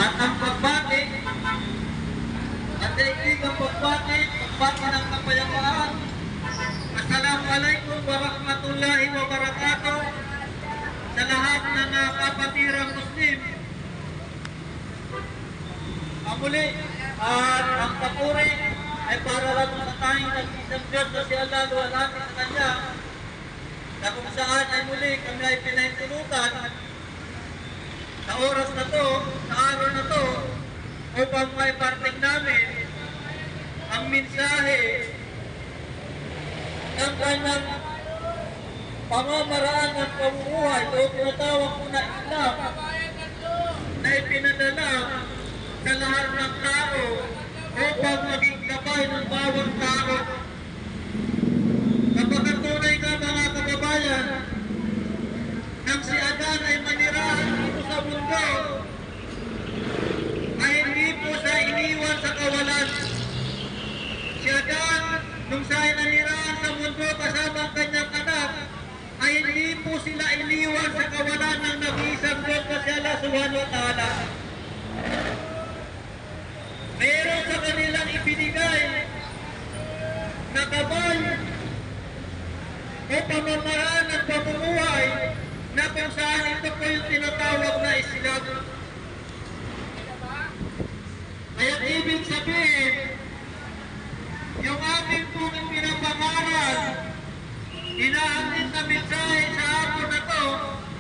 At ang pagbati, at daigdig ang pagbati ng kapayapaan. Assalamualaikum warahmatullahi wabarakatuh sa lahat ng kapatirang Muslim. Muli, at ang papuri ay para lang sa tanging nag-isang Diyos na si Allah luwalhati sa Kanya, na kung saan ay muli kami ay pinahintulutan sa oras na to, sa araw na to, upang may parting namin ang mensahe ng kanyang pamamaraan ng pamumuhay o tinatawag ko na Islam na ipinadala sa lahat ng tao upang maging gabay ng bawat tao. Kapag tunay nga mga kababayan, nang si Adan ay manirahan dito sa mundo, ay hindi po siya iniwan sa kawalan. Si Adan, nung siya ay nanirahan sa mundo kasama ang kanyang anak, ay hindi po sila iniwan sa kawalan ng nag-iisang Diyos na si Allah subhanahu wa ta'ala. Meron sa kanilang ibinigay na gabay o pamamaraan ng pamumuhay na kung saan ito po yung tinatawag na Islam. Kaya ibig sabihin, yung ating pong pinapangaral, inaantin na mensahe sa hapon na to,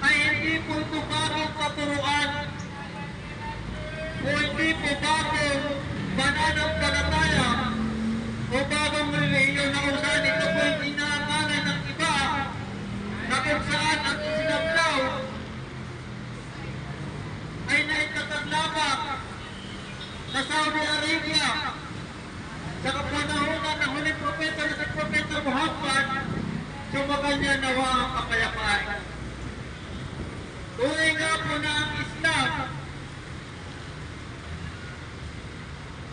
ay hindi po ito bagong katuruan o hindi po bagong pananampalataya o bagong relihiyon na kung saan ito po yung inaangalan ng iba na kung saan ang sinablaw ay naitataglamak sa Saudi Arabia sa kapanahonan ng huling propeta na si Propeta Muhammad, sumagal niya nawa ang kapayapaan. Tunay nga po na ang Islam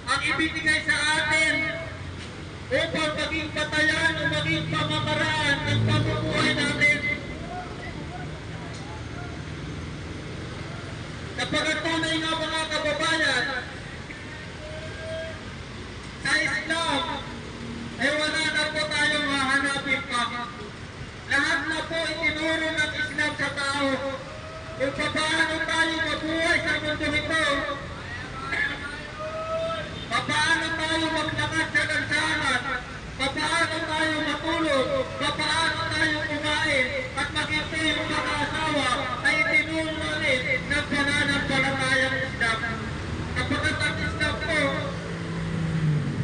ang ibinigay sa atin upang maging batayan o maging pamamaraan ng pamumuhay natin. Kapag tunay nga mga kababayan, sa Islam ay wala na po tayong hahanapin pa. Lahat na po itinuro ng Islam sa tao kung paano tayo mabuhay sa mundo ito, paano tayo maglakad sa lansangan, paano tayo matulog, paano tayo kumain, at maging tayong mag-asawa ay itinuro natin ng pananampalatayang Islam. Kapag ang Islam po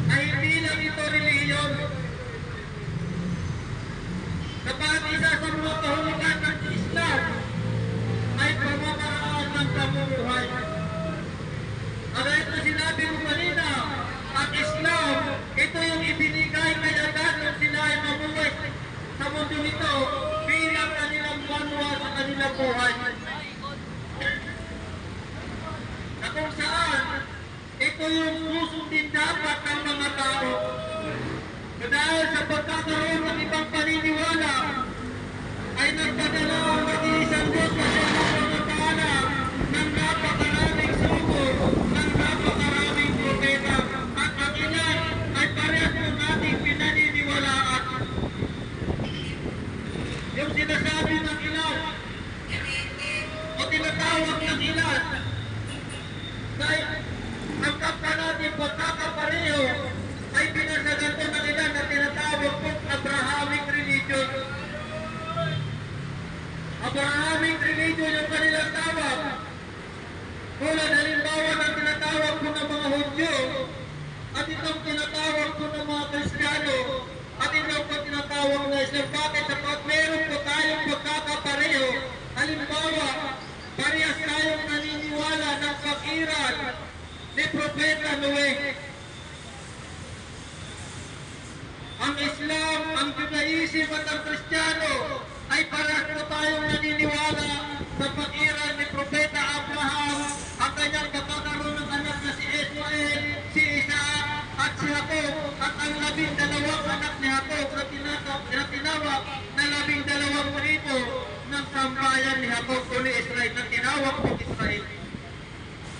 ay hindi lang ito relihiyon, kapag isa sa mga kahulugan ng Islam ay pamamaraan ng pamumuhay. At ito sinabi ko kanina, ang Islam, ito yung ibinigay kay Adan nung sila ay mamuhay sa mundo nito bilang kanilang manual sa kanilang buhay. Na kung saan, ito yung susundin dapat ng mga tao. Dahil sa pagkakaroon ng ibang paniniwala, ay nagpadala ang mag-iisang Diyos na siya mga taala ng napakaraming sugo, ng napakaraming propeta, at ang ilan ay parehas po natin pinaniniwalaan. Yung sinasabi ng ilan o tinatawag ng ilan na ang kapwa natin pagkakapareho ay pinasaganto ng ilan na tinatawag pong Abrahamic religion. Abrahamic religion yung kanilang tawag. Tulad halimbawa ng tinatawag ko ng mga Hudyo at itong tinatawag ko ng mga Kristiyano at itong po tinatawag na Islam. Bakit? Sapag meron po tayong pagkakapareho. Halimbawa, parehas tayong naniniwala ng pakiran ni Propeta Noe. Ang Islam, ang Judaism at ang Kristiyano ay parehas po tayong naniniwala sa pakiran ni Propeta Abraham, ang kanyang pagkakaroon ng anak na si Ismael, si Isaac at si Jacob, at ang 12 anak ni Jacob na tinawag na 12 tribo ng sambayan ni Jacob o ni Israel na tinawag po Israel.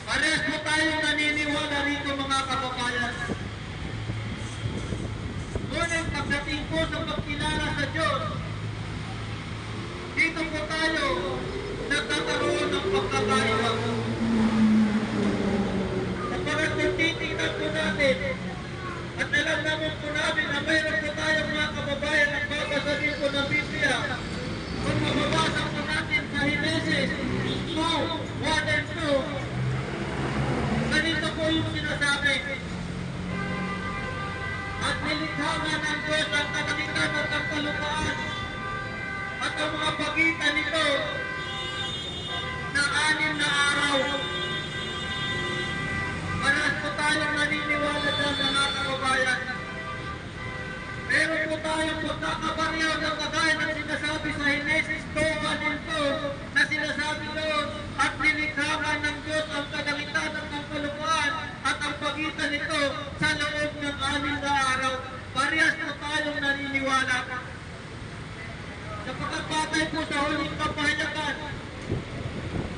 Parehas po tayong naniniwala rito mga kababayan. Ngunit pagdating po sa pagkilala sa Diyos, dito po tayo nagkakaroon ng pagkakaiba. Kapag kung titignan po natin, at alam naman po namin na mayroon po tayong mga kababayan ang babasahin po ng Biblia. Kung mababasa po natin sa Genesis 2, 1 and 2, ganito po yung sinasabi. At nilikha nga ng Diyos ang kalangitan at ang kalupaan at ang mga pagitan nito na 6 na araw. Parehas po tayong naniniwala dyan mga kababayan. Meron po tayong pagkakabaryo ng kagaya ng sinasabi sa Genesis 2:1 and 2 na sinasabi doon, at nilikhaman ng Diyos ang kalangitan at ang kalupaan at ang pagitan nito sa loob ng 6 na araw. Parehas po tayong naniniwala. Sapagkat batay po sa huling kapahayagan,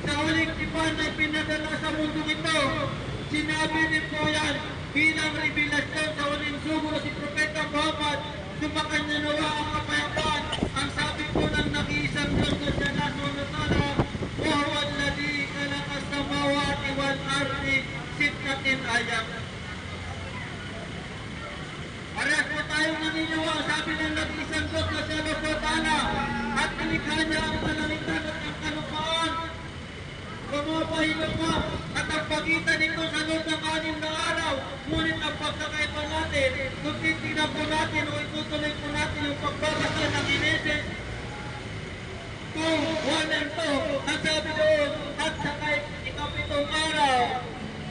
sa huling tipan na pinadala sa mundong ito, sinabi din po yan bilang revelasyon sa huling sugo si Propeta Muhammad, sumakan niya nawa ang kapayapaan. Ang sabi po ng nag-iisang Diyos na siya na sunod-ala, wa huwa alladhi khalaqa as-samawati wal ardi sittatin ayam. Parehas po tayong naniniwala, sabi ng nag-iisang Diyos na siya na sunod-ala, at nilikha niya ang kalangitan at ang kalupaan. Pumapahilap pa at ang pagitan nito sa loob ng 6 na araw. Ngunit ang pagkakaiba natin, kung titignan po natin o itutuloy po natin yung pagbabasa ng Genesis 2, 1 and 2, ang sabi doon, at sa ikapitong araw,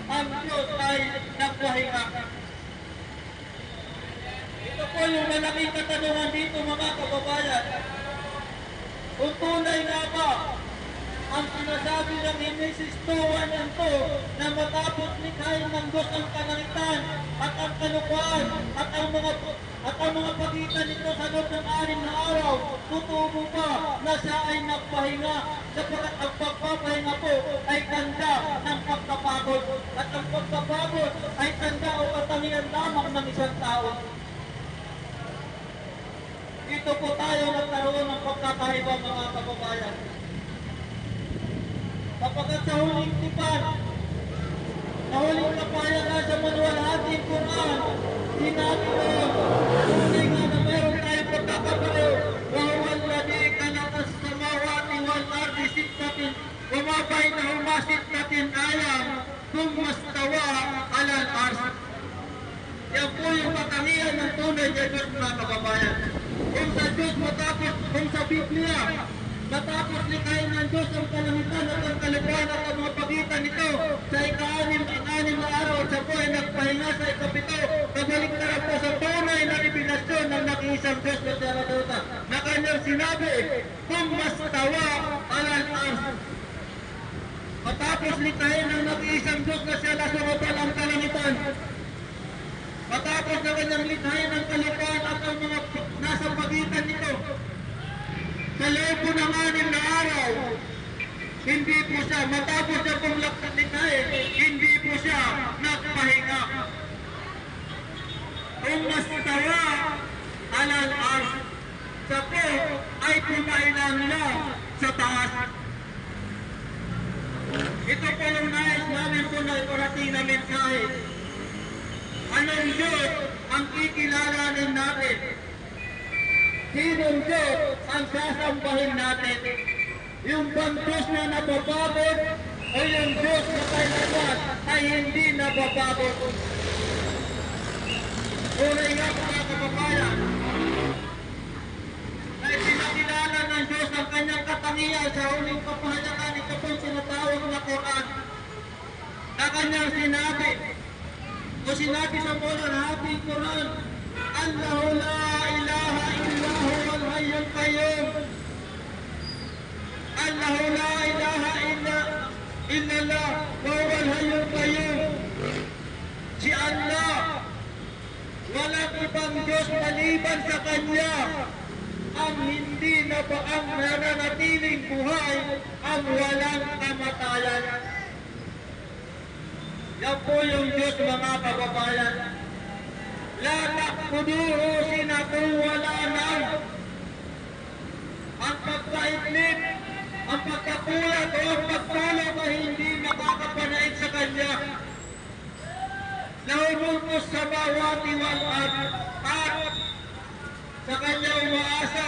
ang Diyos ay nagpahinga. Ito po yung malaking katanungan dito mga kababayan. Kung tunay nga ba ang sinasabi ng Genesis 2:1 and 2 na matapos likhain ng Diyos ang kalangitan at ang kalupaan at ang mga pagitan nito sa loob ng 6 na araw, totoo ba na siya ay nagpahinga? Sapagkat ang pagpapahinga po ay tanda ng pagkapagod at ang pagkapagod ay tanda o katangian lamang ng isang tao. Dito po tayo nagkaroon ng pagkakaiba mga kababayan. Kapagkat sa huling tipan, sa huling kapayagan sa maluwalhating Quran, sinabi doon, tunay nga na mayroon tayong pagkakabaliw, wa huwa alladhi khalaqa as-samawati wal ardi sittatin wa ma bainahuma sittatin ayam thumma istawa 'ala al-'arsh. Yan po yung katangian ng tunay na Diyos mga kababayan. Kung sa Diyos matapos, kung sa Biblia, matapos likhain ng Diyos ang kalangitan at ang kalupaan at ang mga pagitan nito sa ika-6 na araw at siya po ay nagpahinga sa ikapito. Kabaliktaran po sa tunay na revelasyon ng nag-iisang Diyos na Saraduta na kanyang sinabi, kung mastawa al-arsh. Matapos likhain ng nag-iisang Diyos na siya nasurotan ang kalangitan. Matapos na kanyang likhain ng kalupaan at ang mga nasa pagitan nito, sa loob po ng 6 na araw, hindi po siya, matapos siya pong likhain, hindi po siya nagpahinga. Kung mastawa al-arsh, siya po ay pumailang lang sa taas. Ito po yung nais namin po na iparating na mensahe. Anong Diyos ang kikilalanin natin? Sinong Diyos ang sasambahin natin? Yung bang Diyos na nababagod o yung Diyos na kailangan ay hindi nababagod? Tunay nga mga kababayan, na ipinakilala ng Diyos ang kanyang katangian sa huling kapahayagan. Ito po sinatawag na Quran na kanyang sinabi o sinabi sa maluwalhating Quran, Allahu la ilaha illa huwal hayyul qayyum. Allahu la ilaha illallah wa huwal hayyul qayyum. Si Allah, walang ibang Diyos maliban sa Kanya, ang hindi na ba ang nananatiling buhay, ang walang kamatayan. Yan po yung Diyos, mga kababayan. La takbuduhu sinatun wala naw. Ang pagkaitlit, ang pagkakulat o ang pagtulog ay hindi makakapanaig sa Kanya. Lahumulkus sa bawati wal at sa Kanya umaasa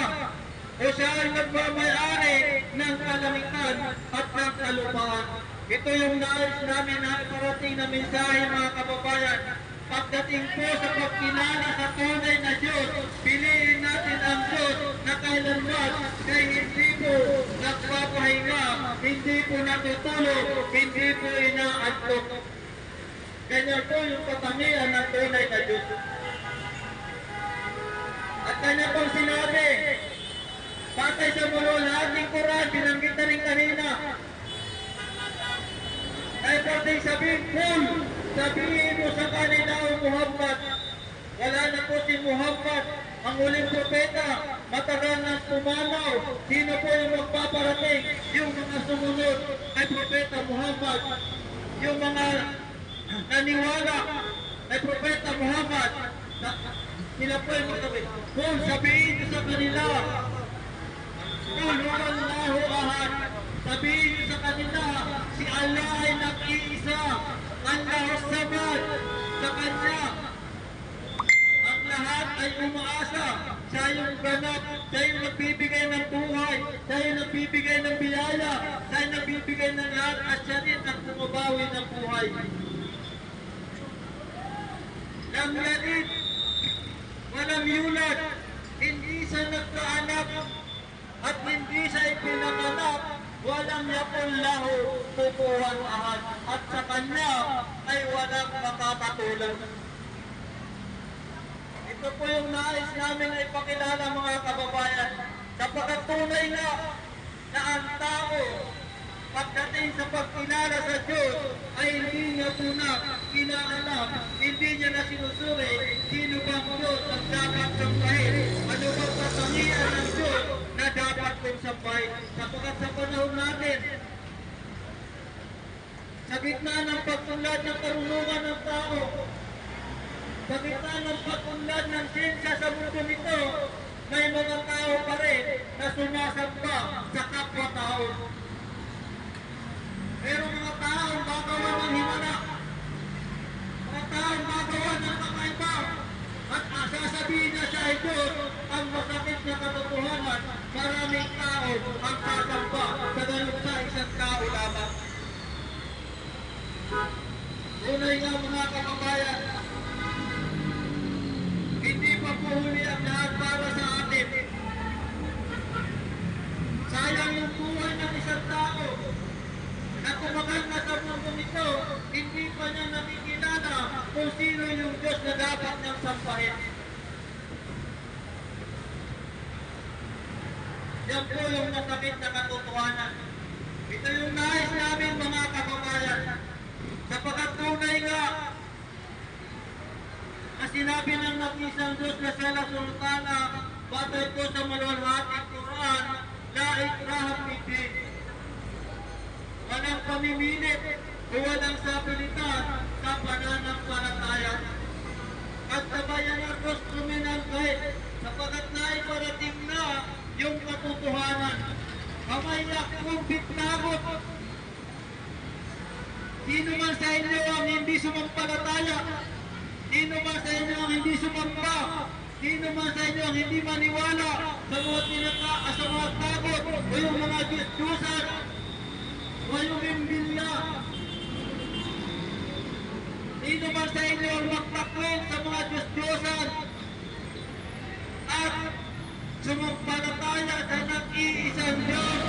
o siya ay nagmamayari ng kalangitan at ng kalupaan. Ito yung nais namin na iparating na mensahe, mga kababayan. Pagdating po sa pagkilala sa tunay na Diyos, piliin natin ang Diyos na kailanman kay hindi po nagpapahinga, hindi po natutulog, hindi po inaantok. Ganyan po yung katangian ng tunay na Diyos. At kanya pong sinabi, patay sa mulo lahat ng Quran, binanggit na rin kanina. Ay pwedeng sabihin, sabihin mo sa kanila o Muhammad, wala na po si Muhammad, ang huling propeta, matagal na pumanaw. Sino po yung magpaparating? Yung mga sumunod kay Propeta Muhammad, yung mga naniwala kay Propeta Muhammad, sila po yung magsabi. Kung sabihin nyo sa kanila, Allahu ahad, sabihin nyo sa kanila, si Allah ay nag-iisa, Allahus samad, sa Kanya ang lahat ay umaasa. Siya yung ganap, siya yung nagbibigay ng buhay, siya yung nagbibigay ng biyaya, siya yung nagbibigay ng lahat, at siya rin ang bumabawi ng buhay. Lam yalid, walam yulad, hindi siya nagkaanak, at hindi siya ipinanganak, walang yakul lahu kukuhan ahad, at sa Kanya ay walang makakatulad. Ito po yung nais namin ay ipakilala, mga kababayan, sapagkat tunay na ang tao pagdating sa pagkilala sa Diyos ay hindi niya po na kinaalam, hindi niya na sinusuri sino bang Diyos ang dapat sambahin, ano bang katangian ng Diyos na dapat kong sambahin. Sapagkat sa panahon natin, sa gitna ng pagtunlad ng karunungan ng tao, sa gitna ng pagtunlad ng siyensya sa mundo nito, may mga tao pa rin na sumasamba sa kapwa-tao. Pero mga taong gagawa ng himala, mga taong gagawa ng kakaiba, at sasabihin na siya ay Diyos, ang masakit na katotohanan, maraming tao ang sasamba sa ganun sa isang tao lamang. Tunay nga, mga kababayan, hindi pa po huli ang lahat para sa atin. Sayang yung buhay ng isang tao na kumagal na sa mundo nito, hindi pa niya nakikilala kung sino yung Diyos na dapat niyang sampahin. Yan po yung masakit na katotohanan. Ito yung nais namin, mga kababayan. Sapagkat tunay nga na sinabi ng nag-isang Diyos na sila sultana, batay po sa maluwalhating Quran, la ikraha fid-din. Walang pamimilit o walang sapilitan sa pananampalataya. At sabayan ang gusto minangkay, sapagkat naiparating na yung katotohanan. Kamaya kung bitnagot, sino man sa inyo ang hindi sumampalataya, sino man sa inyo ang hindi sumamba, sino man sa inyo ang hindi maniwala sa mga takot o yung mga Diyos-Diyosan o yung imbilya, sino man sa inyo ang magtakwil sa mga Diyos-Diyosan at sumampalataya sa nag-iisang Diyos,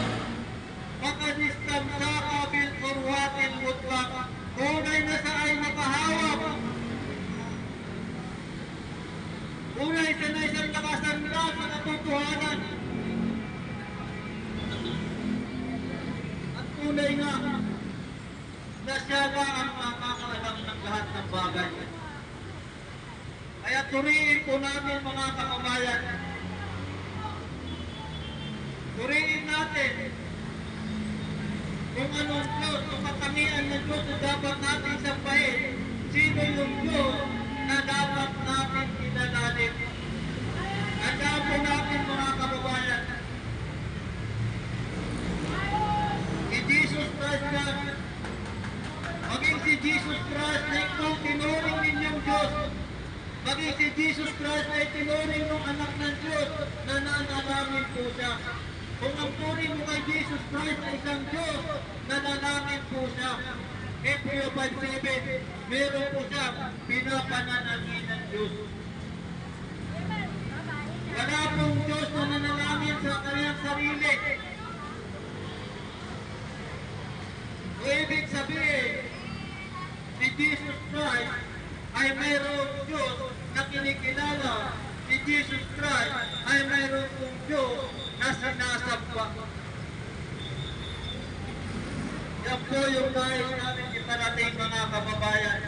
makadistamsaka bil urwatin mutlaq, tunay na sa ay nakahawak, tunay sa na isang nakasanla sa katotohanan, at tunay nga na siya lang ang makakaalam ng lahat ng bagay. Kaya turiin po namin, mga kababayan, turiin natin kung anong Diyos o katangian ng Diyos na dapat natin sambahin sino yung Diyos na dapat natin inalalim. Tandaan po natin mga kababayan, si Jesus Christ na, maging si Jesus Christ na itong tinuring ninyong Diyos, maging si Jesus Christ ay tinuring ng anak ng Diyos na nanalangin po siya. Kung ang turing mo kay Jesus Christ ay isang Diyos, nanalangin po siya. Hebrew 5:7, meron po siya pinapanalangin ng Diyos. Wala pong Diyos na nanalangin sa kanyang sarili. O ibig sabihin, si Jesus Christ ay mayroong Diyos na kinikilala. Si Jesus Christ ay mayroong pong Diyos na sinasamba. Yan po yung nais namin iparating mga kababayan.